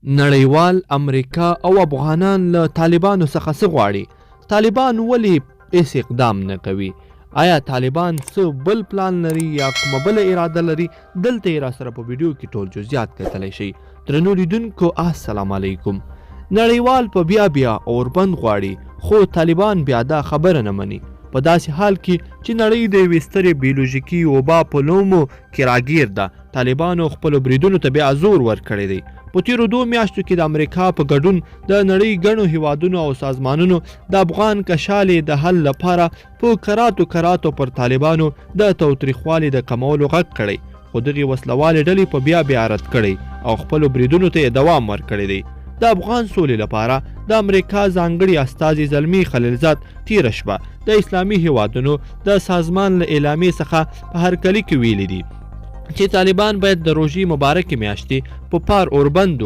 نړیوال امریکا او افغانان له طالبانو څخه څه غواړي؟ طالبان ولې هیڅ اقدام نه کوي؟ آیا طالبان څه بل پلان لري یا کومه بله اراده لري؟ دلته یې راسره په ویډیو کې ټول جزئیات کتلی شئ. درنو لیدونکو السلام علیکم. نړیوال په بیا اوربند غواړي خو طالبان بیا دا خبره نه مني، په داسې حال کې چې نړۍ د یوې سترې بیولوژیکي وبا په نومو کې راګیر ده. طالبانو خپلو بریدونو ته بیا زور ورکړی دی. په تیرو 2 میاشتو کې د امریکا په ګډون د نړۍ ګڼو هیوادونو او سازمانونو د افغان کشالې د حل لپاره په کراتو پر طالبانو د تاوتریخوالي د کمولو غږ کړی، خو دغې وسلوالې ډلې په بیا رد کړی او خپلو بریدونو ته یې دوام ورکړی دی. د افغان سولې لپاره د امریکا ځانګړي استازي زلمي خلیلزاد تیره شپه د اسلامي هیوادونو د سازمان له اعلامیې څخه په هرکلي کې ویلي دي چې طالبان باید د روژې مبارکې میاشتې په پار اوربند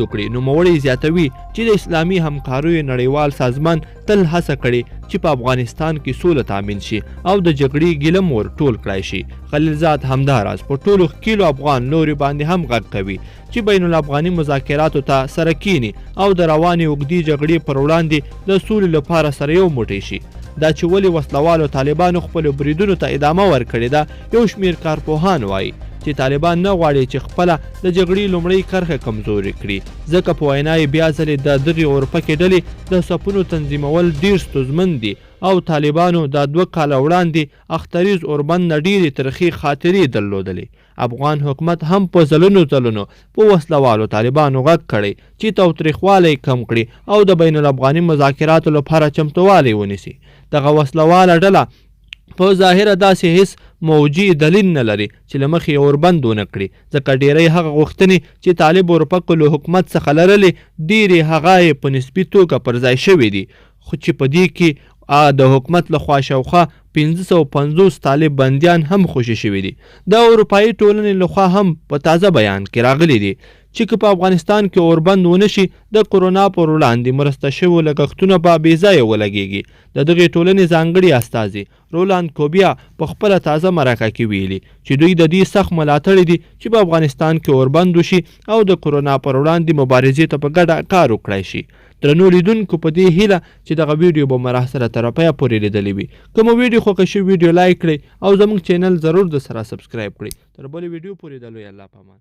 وکړي. نوموړی زیاتوي چې د اسلامي همکاریو نړیوال سازمان تل هڅه کړې چې په افغانستان کې سوله تامین شي او د جګړې ګیلم ورټول کړای شي. خلیلزاد همداراز په ټولو ښکیلو افغان لوري باندې هم غږ کوي چې بین الافغاني مذاکراتو ته سره کینی او د روانې اوږدې جګړې پر وړاندې د سولې لپاره سره یو موټی شي. دا چې ولې وسلوالو طالبانو خپلو بریدونو ته ادامه ورکړې ده، یو شمیر کارپوهان وایي چې طالبان نه غواړي چې خپله د جګړې لومړۍ کرښه کمزورې کړي، ځکه په وینا یې بیا ځلې د دغې اورپکې ډلې د صفونو تنظیمول ډیر ستونزمن دي او طالبانو د 2 کاله وړاندې اختریز اوربند نه ډیرې ترخې خاطرې درلودلې. افغان حکومت هم په ځلونو په وسلوالو طالبانو غږ کړی چې تاوتریخوالی کم کړي او د بین الافغاني مذاکراتو لپاره چمتووالی ونیسي. دغه وسلواله ډله په ظاهره داسې هیڅ موجي دلیل نه لري چې له مخې اوربند ونه کړي، ځکه ډیری هغه غوښتنې چې طالب اورپکو له حکومت څخه لرلې ډیرې هغه یې په نسبي توګه پر ځای شوي دي، خو چې په دې کې د حکومت لخوا شاوخوا 550 طالب بندیان هم خوشي شوي دي. د اروپایي ټولنې لخوا هم په تازه بیان کې راغلي دي چې که په افغانستان کې اوربند ونه شي د کرونا پر وړاندې مرسته شوو لګښتونه به بې ځایه ولګیږي. د دغې ټولنې ځانګړي استازي رولاند کوبیا په خپله تازه مرکه کې ویلي چې دوی د دې سخت ملاتړي دي چې په افغانستان کې اوربند وشي او د کرونا پر وړاندې مبارزې ته په ګډه کار وکړی شي. درنو لیدونکو په دې هیله چې دغه ویډیو به مو راسره تر پایه پورې لیدلی وي. که مو ویډیو خوښه شوي ویډیو لایک کړئ او زموږ چینل ضرور د سره سبسکرایب کړئ. تر بلې ویډیو پورې د لوی الله په امان.